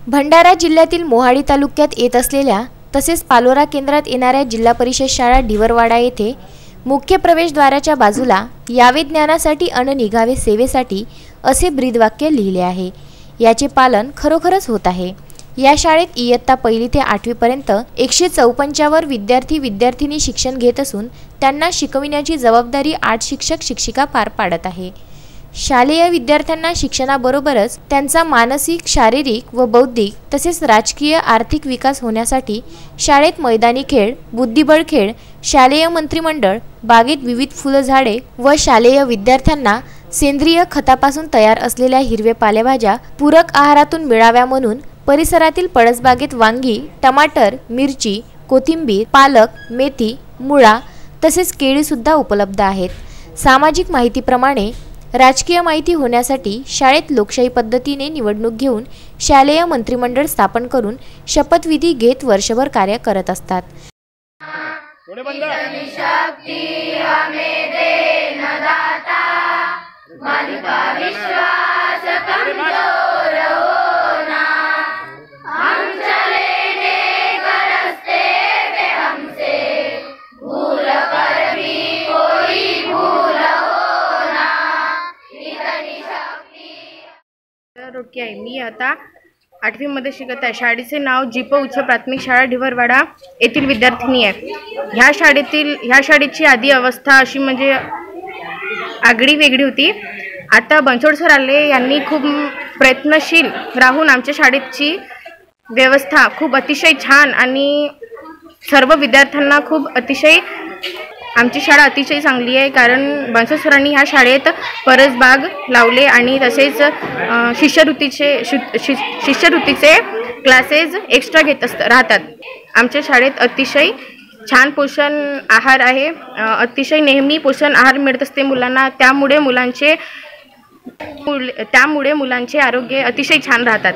भंडारा जिल्ह्यातील मोहाडी तालुक्यात येत असलेल्या तसेच पालोरा केंद्रात येणाऱ्या जिल्हा परिषद शाळा ढिवरवाडा येथे मुख्य प्रवेशद्वाराच्या बाजूला यावे ज्ञानासाठी अन निघावे सेवेसाठी असे ब्रीदवाक्य लिहिले आहे। याचे पालन खरोखरच होत आहे। या शाळेत इयत्ता पहिली ते 8वी पर्यंत 154 विद्यार्थी विद्यार्थिनी शिक्षण घेत असून त्यांना शिकविण्याची जबाबदारी 8 शिक्षक शिक्षिका पार पाडत आहे। शालेय विद्यार्थ्यांना शिक्षणाबरोबरच त्यांचा मानसिक, शारीरिक व बौद्धिक तसेच राजकीय आर्थिक विकास होण्यासाठी शाळेत मैदानी खेळ, बुद्धिबळ खेळ, शालेय मंत्रिमंडळ, बागेत विविध फुलझाडे व शालेय विद्यार्थ्यांना सेंद्रिय खतापासून तयार असलेल्या हिरवे पालेभाज्या पूरक आहारातून मिळाव्या म्हणून परिसरातील पळसबागेत वांगी, टमाटर, मिरची, कोथिंबीर, पालक, मेथी, मुळा तसेच केळी सुद्धा उपलब्ध आहेत। सामाजिक माहितीप्रमाणे राजकीय माहिती होण्यासाठी शाळेत लोकशाही पद्धतीने निवडणूक घेऊन शालेय मंत्रिमंडळ स्थापन करून शपथविधी घेत वर्षभर कार्य करत असतात। रोटके आहे। मी आता 8वी मध्ये शिकत आहे। शाळेचे नाव जीप उच्च प्राथमिक शाळा ढिवरवाडा येथील विद्यार्थिनी आहे। ह्या शाळेची आधी अवस्था अशी म्हणजे आगळी वेगळी होती। आता बनसोड सर आले, यांनी खूप प्रयत्नशील राहून आमच्या शाळेची व्यवस्था खूप अतिशय छान आणि सर्व विद्यार्थ्यांना आमची शाळा अतिशय चांगली आहे। कारण बनसोड सरांनी ह्या शाळेत परसबाग लावले आणि तसेच शिष्यवृत्तीचे क्लासेस एक्स्ट्रा घेत राहतात। आमच्या शाळेत अतिशय छान पोषण आहार आहे। अतिशय नेहमी पोषण आहार मिळत असते मुलांना, त्यामुळे मुलांचे आरोग्य अतिशय छान राहतात।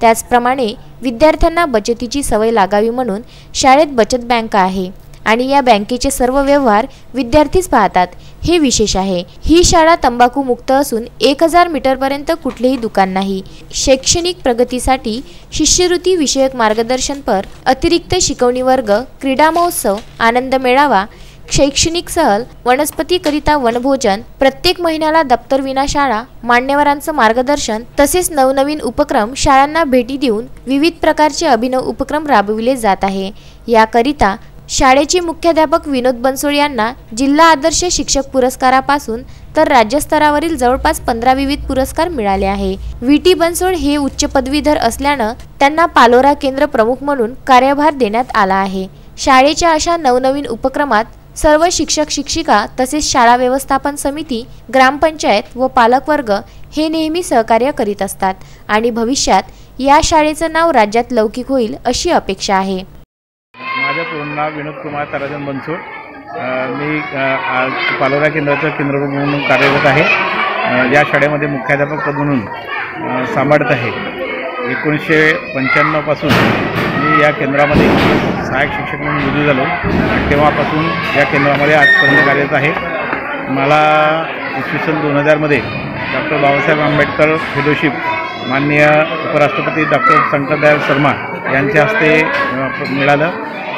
त्याचप्रमाणे विद्यार्थ्यांना बचतीची सवय लागावी म्हणून शाळेत बचत बँक आहे आणि या बँकेचे सर्व व्यवहार विद्यार्थीच पाहतात, हे विशेष आहे। ही शाळा तंबाखू मुक्त असून 1000 मीटरपर्यंत कुठलेही दुकान नाही। शैक्षणिक प्रगतीसाठी शिष्यवृत्ती विषयक मार्गदर्शनपर, अतिरिक्त शिकवणी वर्ग, क्रीडा महोत्सव, आनंद मेळावा, शैक्षणिक सहल, वनस्पतीकरिता वनभोजन, प्रत्येक महिन्याला दप्तर विना शाळा, मान्यवरांचं मार्गदर्शन तसेच नवनवीन उपक्रम, शाळांना भेटी देऊन विविध प्रकारचे अभिनव उपक्रम राबविले जात आहे। याकरिता शाळेचे मुख्याध्यापक विनोद बनसोड यांना जिल्हा आदर्श शिक्षक पुरस्कारापासून तर राज्यस्तरावरील जवळपास 15 विविध पुरस्कार मिळाले आहे। व्ही.टी. बनसोड हे उच्च पदवीधर असल्यानं त्यांना पालोरा केंद्र प्रमुख म्हणून कार्यभार देण्यात आला आहे। शाळेच्या अशा नवनवीन उपक्रमात सर्व शिक्षक शिक्षिका तसेच शाळा व्यवस्थापन समिती, ग्रामपंचायत व पालकवर्ग हे नेहमी सहकार्य करीत असतात आणि भविष्यात या शाळेचं नाव राज्यात लौकिक होईल अशी अपेक्षा आहे। माझं पूर्ण नाव विनोद कुमार ताराचंद बनसोड। मी पालोरा केंद्राचं केंद्रप्रमुख म्हणून कार्यरत आहे। या शाळेमध्ये मुख्याध्यापक पद म्हणून सांभाळत आहे। 1995 पासून मी या केंद्रामध्ये सहाय्यक शिक्षक म्हणून रुजू झालो आणि तेव्हापासून या केंद्रामध्ये आजपर्यंत कार्यरत आहे। मला इसवी सन 2000 मध्ये डॉक्टर बाबासाहेब आंबेडकर फेलोशिप माननीय उपराष्ट्रपती डॉक्टर शंकरदयाळ शर्मा यांच्या हस्ते मिळालं।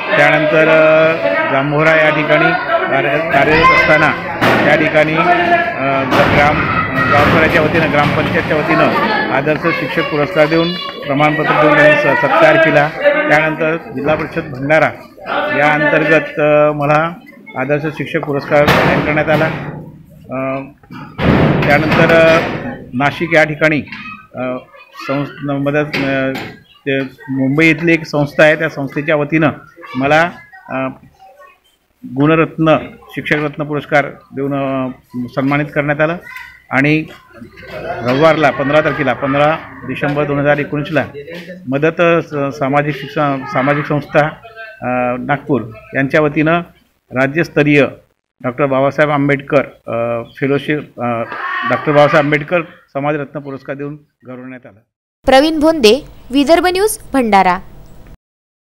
त्यानंतर जांभोरा या ठिकाणी कार्यरत असताना त्या ठिकाणी गावकऱ्याच्या वतीनं, ग्रामपंचायतच्या वतीनं आदर्श शिक्षक पुरस्कार देऊन प्रमाणपत्र देऊन त्यांनी सत्कार केला। त्यानंतर जिल्हा परिषद भंडारा या अंतर्गत मला आदर्श शिक्षक पुरस्कार प्रदान करण्यात आला। त्यानंतर नाशिक या ठिकाणी मुंबई इथली एक संस्था आहे, त्या संस्थेच्या वतीनं मला गुणरत्न शिक्षकरत्न पुरस्कार देऊन सन्मानित करण्यात आलं आणि रविवारला 15 डिसेंबर 2019ला मदत सामाजिक संस्था नागपूर यांच्या वतीनं राज्यस्तरीय doctor Babasaheb Ambedkar fellowship doctor Babasaheb Ambedkar समाजरत्न पुरस्कार देऊन गौरवण्यात आला। प्रवीण भोंदे, विदर्भ न्यूज, भंडारा।